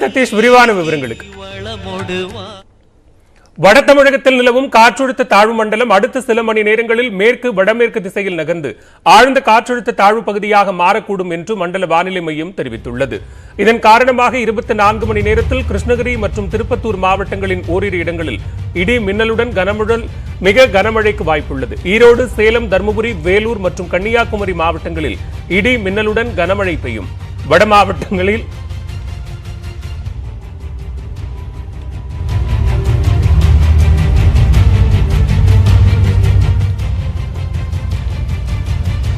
சதீஷ் விரிவான விவரங்களுக்கு. வட தமிழகத்தில் நிலவும் காற்றழுத்த தாழ்வு மண்டலம் அடுத்த சில மணி நேரங்களில் மேற்கு வடமேற்கு திசையில் நகர்ந்து ஆழ்ந்த காற்றழுத்த தாழ்வு பகுதியாக மாறக்கூடும் என்று மண்டல வானிலை மையம் தெரிவித்துள்ளது. இதன் காரணமாக 24 மணி நேரத்தில் கிருஷ்ணகிரி மற்றும் திருப்பத்தூர் மாவட்டங்களின் ஓரிரு இடங்களில் இடி மின்னலுடன் கனமுதல் மிக கனமழைக்கு வாய்ப்புள்ளது. ஈரோடு, சேலம், தருமபுரி, வேலூர் மற்றும் கன்னியாகுமரி மாவட்டங்களில் இடி மின்னலுடன் கனமழை பெய்யும். வட மாவட்டங்களில்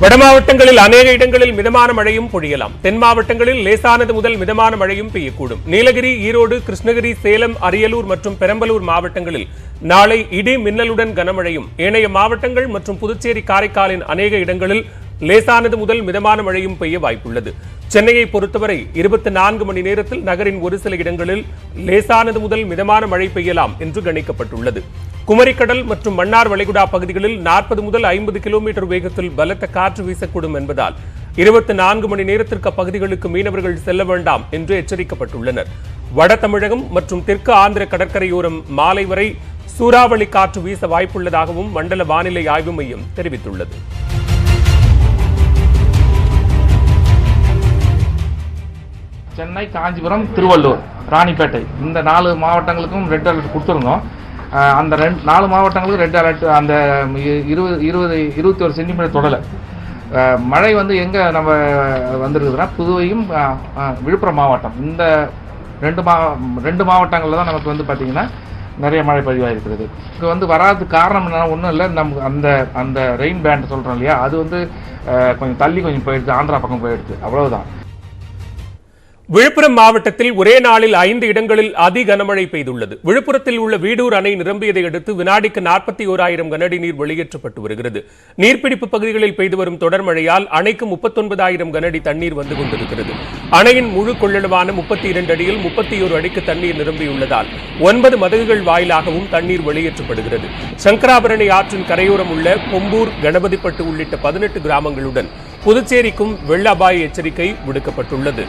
வட மாவட்டங்களில் அநேக இடங்களில் மிதமான மழையும் பொழியலாம். தென் மாவட்டங்களில் லேசானது முதல் மிதமான மழையும் பெய்யக்கூடும். நீலகிரி, ஈரோடு, கிருஷ்ணகிரி, சேலம், அரியலூர் மற்றும் பெரம்பலூர் மாவட்டங்களில் நாளை இடி மின்னலுடன் கனமழையும், ஏனைய மாவட்டங்கள் மற்றும் புதுச்சேரி, காரைக்காலின் அநேக இடங்களில் லேசானது முதல் மிதமான மழையும் பெய்ய வாய்ப்புள்ளது. சென்னையை பொறுத்தவரை 24 மணி நேரத்தில் நகரின் ஒரு சில இடங்களில் லேசானது முதல் மிதமான மழை பெய்யலாம் என்று கணிக்கப்பட்டுள்ளது. குமரிக்கடல் மற்றும் மன்னார் வளைகுடா பகுதிகளில் 40 முதல் 50 கிலோமீட்டர் வேகத்தில் பலத்த காற்று வீசக்கூடும் என்பதால் 24 மணி நேரத்திற்கு அப்பகுதிகளுக்கு மீனவர்கள் செல்ல வேண்டாம் என்று எச்சரிக்கப்பட்டுள்ளனர். வட தமிழகம் மற்றும் தெற்கு ஆந்திர கடற்கரையோரம் மாலை வரை சூறாவளி காற்று வீச வாய்ப்புள்ளதாகவும் மண்டல வானிலை ஆய்வு மையம் தெரிவித்துள்ளது. சென்னை, காஞ்சிபுரம், திருவள்ளூர், ராணிப்பேட்டை இந்த 4 மாவட்டங்களுக்கும் ரெட் அலர்ட் கொடுத்துருந்தோம். அந்த 4 மாவட்டங்களுக்கு ரெட் அலர்ட் அந்த 21 சென்டிமீட்டர் தொடலை. மழை வந்து எங்கே நம்ம வந்துருக்குதுன்னா புதுவையும் விழுப்புரம் மாவட்டம் இந்த ரெண்டு மாவட்டங்களில் தான் நமக்கு வந்து பார்த்திங்கன்னா நிறைய மழை பதிவாயிருக்கிறது. இங்கே வந்து வராது காரணம் என்னன்னா ஒன்றும் இல்லை, நமக்கு அந்த ரெயின் பேண்ட் சொல்கிறோம் இல்லையா, அது வந்து கொஞ்சம் தள்ளி கொஞ்சம் போயிடுது, ஆந்திரா பக்கம் போயிடுது, அவ்வளவுதான். விழுப்புரம் மாவட்டத்தில் ஒரே நாளில் 5 இடங்களில் அதி கனமழை பெய்துள்ளது. விழுப்புரத்தில் உள்ள வீடூர் அணை நிரம்பியதை அடுத்து வினாடிக்கு 41,000 கனஅடி நீர் வெளியேற்றப்பட்டு வருகிறது. நீர்பிடிப்பு பகுதிகளில் பெய்து வரும் தொடர் மழையால் அணைக்கு 39,000 கனஅடி தண்ணீர் வந்து கொண்டிருக்கிறது. அணையின் முழு கொள்ளளவான 32 அடியில் 31 அடிக்கு தண்ணீர் நிரம்பியுள்ளதால் 9 மதகுகள் வாயிலாகவும் தண்ணீர் வெளியேற்றப்படுகிறது. சங்கராபரணி ஆற்றின் கரையோரம் உள்ள கொம்பூர், கணபதிப்பட்டு உள்ளிட்ட 18 கிராமங்களுடன் புதுச்சேரிக்கும் வெள்ள அபாய எச்சரிக்கை விடுக்கப்பட்டுள்ளது.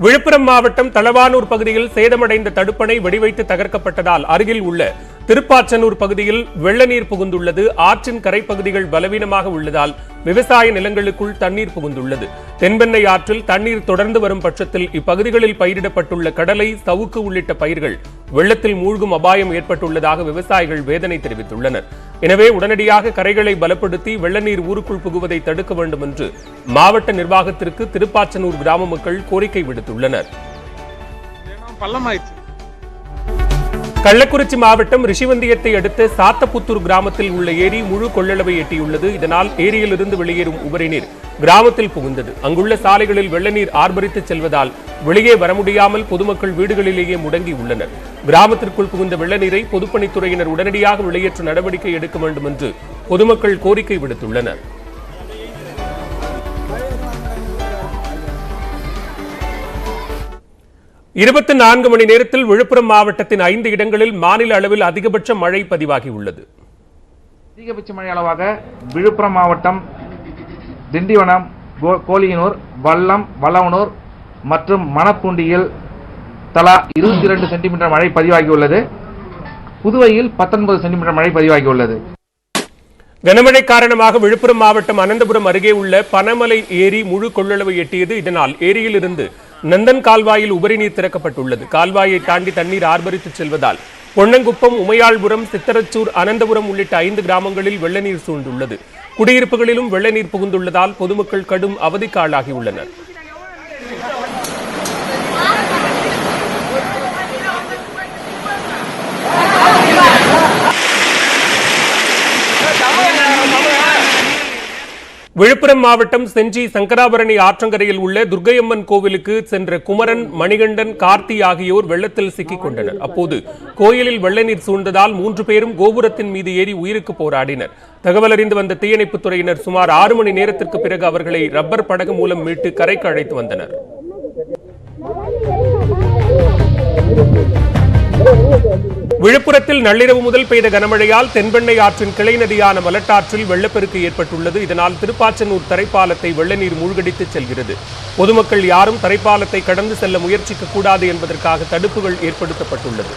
விழுப்புரம் மாவட்டம் தளவானூர் பகுதியில் சேதமடைந்த தடுப்பணை வெடிவைத்து தகர்க்கப்பட்டதால் அருகில் உள்ள திருப்பாச்சனூர் பகுதியில் வெள்ள நீர் புகுந்துள்ளது. ஆற்றின் கரைப்பகுதிகள் பலவீனமாக உள்ளதால் விவசாய நிலங்களுக்குள் தண்ணீர் புகுந்துள்ளது. தென்பெண்ணை ஆற்றில் தண்ணீர் தொடர்ந்து வரும் பட்சத்தில் இப்பகுதிகளில் பயிரிடப்பட்டுள்ள கடலை, சவுக்கு உள்ளிட்ட பயிர்கள் வெள்ளத்தில் மூழ்கும் அபாயம் ஏற்பட்டுள்ளதாக விவசாயிகள் வேதனை தெரிவித்துள்ளனர். எனவே உடனடியாக கரைகளை பலப்படுத்தி வெள்ள நீர் ஊருக்குள் புகுவதை தடுக்க வேண்டும் என்று மாவட்ட நிர்வாகத்திற்கு திருப்பாச்சனூர் கிராம மக்கள் கோரிக்கை விடுத்துள்ளனர். கள்ளக்குறிச்சி மாவட்டம் ரிஷிவந்தியத்தை அடுத்த சாத்தப்புத்தூர் கிராமத்தில் உள்ள ஏரி முழு கொள்ளளவை எட்டியுள்ளது. இதனால் ஏரியிலிருந்து வெளியேறும் உபரி நீர் கிராமத்தில் புகுந்தது. அங்குள்ள சாலைகளில் வெள்ள நீர் ஆர்ப்பரித்து செல்வதால் வெளியே வர முடியாமல் பொதுமக்கள் வீடுகளிலேயே முடங்கி உள்ளனர். கிராமத்திற்குள் புகுந்த வெள்ள நீரை பொதுப்பணித்துறையினர் உடனடியாக வெளியேற்ற நடவடிக்கை எடுக்க வேண்டும் என்று பொதுமக்கள் கோரிக்கை விடுத்துள்ளனர். இருபத்தி 4 மணி நேரத்தில் விழுப்புரம் மாவட்டத்தின் 5 இடங்களில் மாநில அளவில் அதிகபட்ச மழை பதிவாகியுள்ளது. அதிகபட்ச மழை அளவாக விழுப்புரம் மாவட்டம் திண்டிவனம், கோலியனூர், வல்லம், வல்லவனூர் மற்றும் மணப்பூண்டியில் தலா 22 சென்டிமீட்டர் மழை பதிவாகியுள்ளது. புதுவையில் 19 சென்டிமீட்டர் மழை பதிவாகியுள்ளது. கனமழை காரணமாக விழுப்புரம் மாவட்டம் அனந்தபுரம் அருகே உள்ள பனமலை ஏரி முழு கொள்ளளவை எட்டியது. இதனால் ஏரியில் இருந்து நந்தன் கால்வாயில் உபரி நீர் திறக்கப்பட்டுள்ளது. கால்வாயை தாண்டி தண்ணீர் ஆர்ப்பரித்து செல்வதால் பொன்னங்குப்பம், உமையாள்புரம், சித்தரச்சூர், அனந்தபுரம் உள்ளிட்ட 5 கிராமங்களில் வெள்ள நீர் சூழ்ந்துள்ளது. குடியிருப்புகளிலும் வெள்ள நீர் புகுந்துள்ளதால் பொதுமக்கள் கடும் அவதிக்கு ஆளாகியுள்ளனர். விழுப்புரம் மாவட்டம் செஞ்சி சங்கராபரணி ஆற்றங்கரையில் உள்ள துர்க்கையம்மன் கோவிலுக்கு சென்ற குமரன், மணிகண்டன், கார்த்தி ஆகியோர் வெள்ளத்தில் சிக்கிக் கொண்டனர். அப்போது கோயிலில் வெள்ள நீர் சூழ்ந்ததால் 3 பேரும் கோபுரத்தின் மீது ஏறி உயிருக்கு போராடினர். தகவல் அறிந்து வந்த தீயணைப்புத் துறையினர் சுமார் 6 மணி நேரத்திற்கு பிறகு அவர்களை ரப்பர் படகு மூலம் மீட்டு கரைக்கு அழைத்து வந்தனர். விழுப்புரத்தில் நள்ளிரவு முதல் பெய்த கனமழையால் தென்பெண்ணை ஆற்றின் கிளை நதியான மலட்டாற்றில் வெள்ளப்பெருக்கு ஏற்பட்டுள்ளது. இதனால் திருப்பாச்சனூர் தரைப்பாலத்தை வெள்ள நீர் மூழ்கடித்து செல்கிறது. பொதுமக்கள் யாரும் தரைப்பாலத்தை கடந்து செல்ல முயற்சிக்க கூடாது என்பதற்காக தடுப்புகள் ஏற்படுத்தப்பட்டுள்ளது.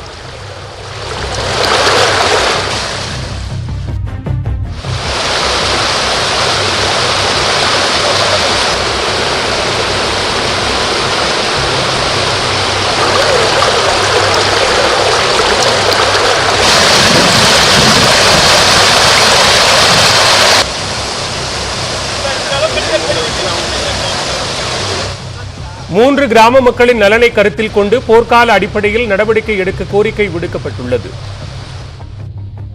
மூன்று கிராம மக்களின் நலனை கருத்தில் கொண்டு போர்க்கால அடிப்படையில் நடவடிக்கை எடுக்க கோரிக்கை விடுக்கப்பட்டுள்ளது.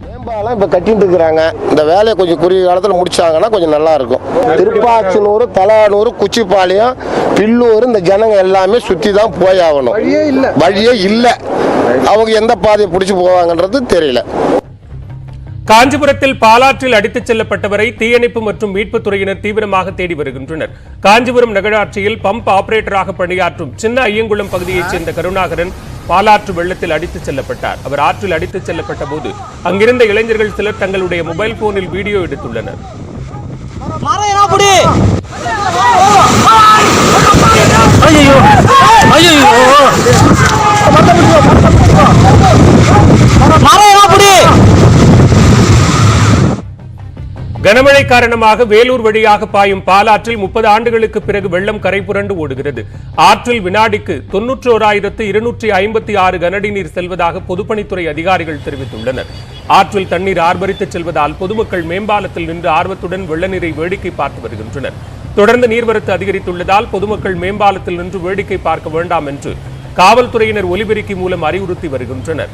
மேம்பாலம் இப்ப கட்டிட்டு இருக்கிறாங்க. இந்த வேலையை கொஞ்சம் குறுகிய காலத்தில் முடிச்சாங்கன்னா கொஞ்சம் நல்லா இருக்கும். திருப்பாச்சனூர், தலானூர், குச்சிப்பாளையம், பில்லூர் இந்த ஜனங்க எல்லாமே சுத்தி தான் போய் ஆகணும். வழியே இல்லை. அவங்க எந்த பாதையை பிடிச்சி போவாங்கன்றது தெரியல. காஞ்சிபுரத்தில் பாலாற்றில் அடித்துச் செல்லப்பட்டவரை தீயணைப்பு மற்றும் மீட்புத் துறையினர் தீவிரமாக தேடி வருகின்றனர். காஞ்சிபுரம் நகராட்சியில் பம்ப் ஆபரேட்டராக பணியாற்றும் சின்ன ஐயங்குளம் பகுதியைச் சேர்ந்த கருணாகரன் பாலாற்று வெள்ளத்தில் அடித்துச் செல்லப்பட்டார். அவர் ஆற்றில் அடித்துச் செல்லப்பட்ட போது அங்கிருந்த இளைஞர்கள் சிலர் தங்களுடைய மொபைல் போனில் வீடியோ எடுத்துள்ளனர். கனமழை காரணமாக வேலூர் வழியாக பாயும் பாலாற்றில் 30 ஆண்டுகளுக்கு பிறகு வெள்ளம் கரை புரண்டு ஓடுகிறது. ஆற்றில் வினாடிக்கு 91,256 கனஅடி நீர் செல்வதாக பொதுப்பணித்துறை அதிகாரிகள் தெரிவித்துள்ளனர். ஆற்றில் தண்ணீர் ஆர்ப்பரித்து செல்வதால் பொதுமக்கள் மேம்பாலத்தில் நின்று ஆர்வத்துடன் வெள்ள நீரை வேடிக்கை பார்த்து வருகின்றனர். தொடர்ந்து நீர்வரத்து அதிகரித்துள்ளதால் பொதுமக்கள் மேம்பாலத்தில் நின்று வேடிக்கை பார்க்க வேண்டாம் என்று காவல்துறையினர் ஒலிபெருக்கி மூலம் அறிவுறுத்தி வருகின்றனர்.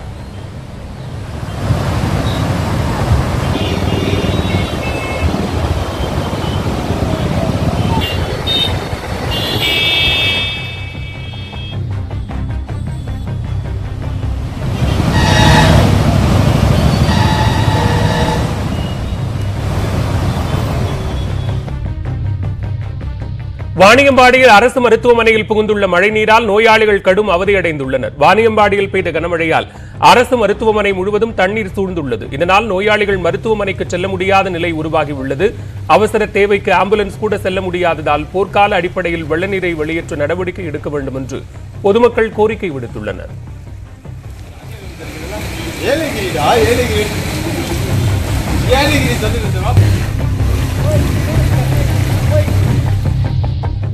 வாணியம்பாடியில் அரசு மருத்துவமனையில் புகுந்துள்ள மழைநீரால் நோயாளிகள் கடும் அவதியடைந்துள்ளனர். வாணியம்பாடியில் பெய்த கனமழையால் அரசு மருத்துவமனை முழுவதும் தண்ணீர் சூழ்ந்துள்ளது. இதனால் நோயாளிகள் மருத்துவமனைக்கு செல்ல முடியாத நிலை உருவாகியுள்ளது. அவசர தேவைக்கு ஆம்புலன்ஸ் கூட செல்ல முடியாததால் போர்க்கால அடிப்படையில் வெள்ள நீரை வெளியேற்ற நடவடிக்கை எடுக்க வேண்டும் என்று பொதுமக்கள் கோரிக்கை விடுத்துள்ளனர்.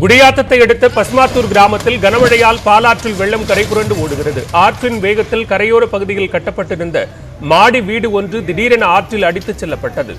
குடியாத்தத்தை அடுத்த பஸ்மாத்தூர் கிராமத்தில் கனமழையால் பாலாற்றில் வெள்ளம் கரை புரண்டு ஓடுகிறது. ஆற்றின் வேகத்தில் கரையோர பகுதியில் கட்டப்பட்டிருந்த மாடி வீடு ஒன்று திடீரென ஆற்றில் அடித்துச் செல்லப்பட்டது.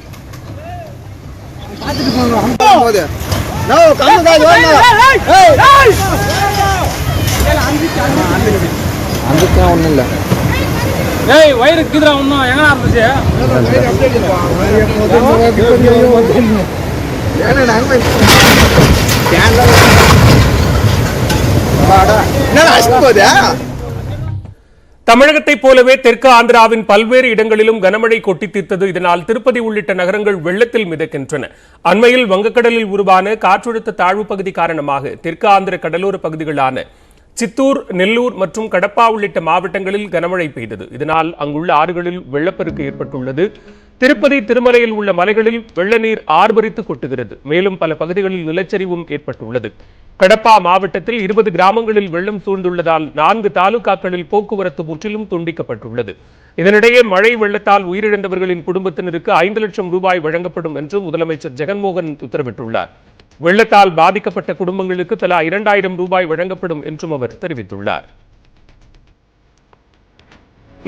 தமிழகத்தைப் போலவே தெற்கு ஆந்திராவின் பல்வேறு இடங்களிலும் கனமழை கொட்டி தீர்த்தது. இதனால் திருப்பதி உள்ளிட்ட நகரங்கள் வெள்ளத்தில் மிதக்கின்றன. அண்மையில் வங்கக்கடலில் உருவான காற்றழுத்த தாழ்வு பகுதி காரணமாக தெற்கு ஆந்திர கடலோர பகுதிகளான சித்தூர், நெல்லூர் மற்றும் கடப்பா உள்ளிட்ட மாவட்டங்களில் கனமழை பெய்தது. இதனால் அங்குள்ள ஆறுகளில் வெள்ளப்பெருக்கு ஏற்பட்டுள்ளது. திருப்பதி, திருமலையில் உள்ள மலைகளில் வெள்ள நீர் ஆர்ப்பரித்து கொட்டுகிறது. மேலும் பல பகுதிகளில் நிலச்சரிவும் ஏற்பட்டுள்ளது. கடப்பா மாவட்டத்தில் 20 கிராமங்களில் வெள்ளம் சூழ்ந்துள்ளதால் 4 தாலுகாக்களில் போக்குவரத்து முற்றிலும் துண்டிக்கப்பட்டுள்ளது. இதனிடையே மழை வெள்ளத்தால் உயிரிழந்தவர்களின் குடும்பத்தினருக்கு 5 லட்சம் ரூபாய் வழங்கப்படும் என்று முதலமைச்சர் ஜெகன்மோகன் உத்தரவிட்டுள்ளார். வெள்ளத்தால் பாதிக்கப்பட்ட குடும்பங்களுக்கு தலா 2000 ரூபாய் வழங்கப்படும் என்றும் அவர் தெரிவித்துள்ளார்.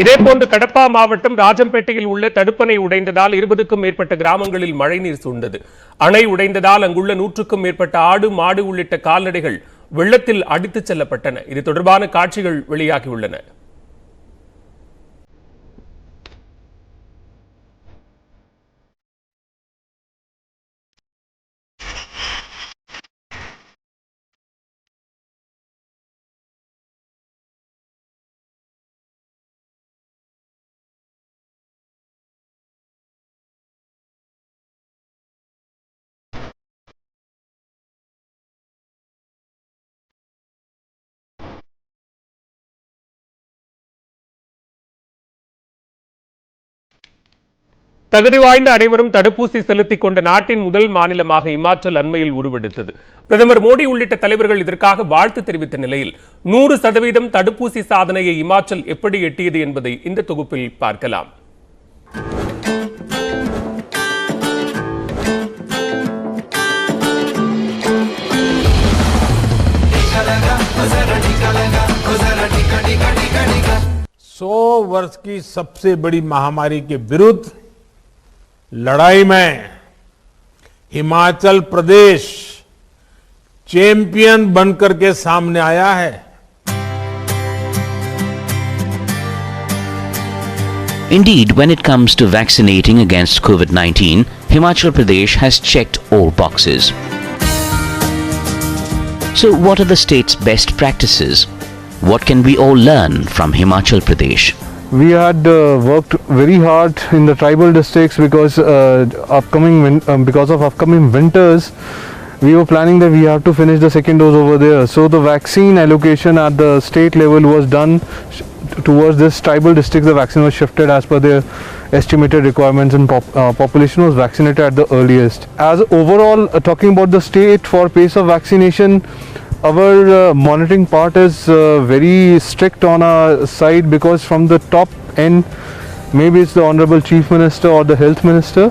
இதேபோன்று கடப்பா மாவட்டம் ராஜம்பேட்டையில் உள்ள தடுப்பணை உடைந்ததால் 20க்கும் மேற்பட்ட கிராமங்களில் மழைநீர் சூழ்ந்தது. அணை உடைந்ததால் அங்குள்ள 100க்கும் மேற்பட்ட ஆடு, மாடு உள்ளிட்ட கால்நடைகள் வெள்ளத்தில் அடித்துச் செல்லப்பட்டன. இது தொடர்பான காட்சிகள் வெளியாகியுள்ளன. தகுதி வாய்ந்த அனைவரும் தடுப்பூசி செலுத்திக் கொண்ட நாட்டின் முதல் மாநிலமாக இமாச்சல் அண்மையில் உருவெடுத்தது. பிரதமர் மோடி உள்ளிட்ட தலைவர்கள் இதற்காக வாழ்த்து தெரிவித்த நிலையில் 100% தடுப்பூசி சாதனையை இமாச்சல் எப்படி எட்டியது என்பதை இந்த தொகுப்பில் பார்க்கலாம். सौ वर्ष की सबसे बड़ी महामारी के विरुद्ध लड़ाई में हिमाचल प्रदेश चैंपियन बनकर के सामने आया है. Indeed, when it comes to vaccinating against COVID-19, Himachal Pradesh has checked all boxes. So what are the state's best practices? What can we all learn from Himachal Pradesh? We had worked very hard in the tribal districts because of upcoming winters. We were planning that we have to finish the second dose over there. So the vaccine allocation at the state level was done towards this tribal districts. The vaccine was shifted as per their estimated requirements, and population was vaccinated at the earliest. As overall, talking about the state for pace of vaccination, our monitoring part is very strict on our side, because from the top end, maybe it's the Honorable Chief Minister or the Health Minister,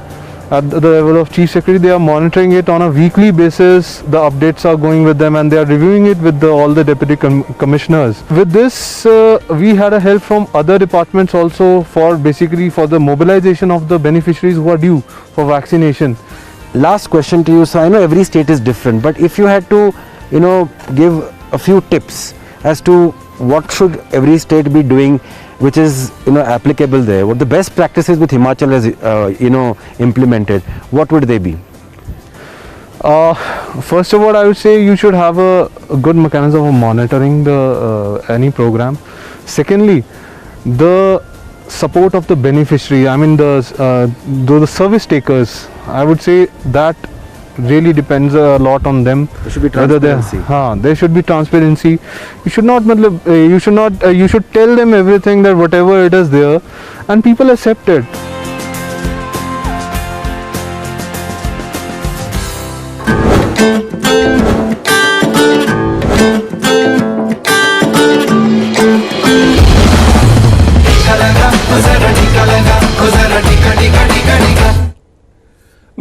at the level of Chief Secretary, they are monitoring it on a weekly basis. The updates are going with them, and they are reviewing it with all the deputy commissioners. With this, we had a help from other departments also for the mobilization of the beneficiaries who are due for vaccination. Last question to you. So I know every state is different, but if you had to give a few tips as to what should every state be doing which is applicable there, what the best practices with Himachal has implemented, what would they be? First of all, I would say you should have a good mechanism of monitoring the any program. Secondly, the support of the beneficiary, I mean the service takers, I would say that really depends a lot on them. There should be transparency. There should be transparency. You should tell them everything, that whatever it is there, and people accept it.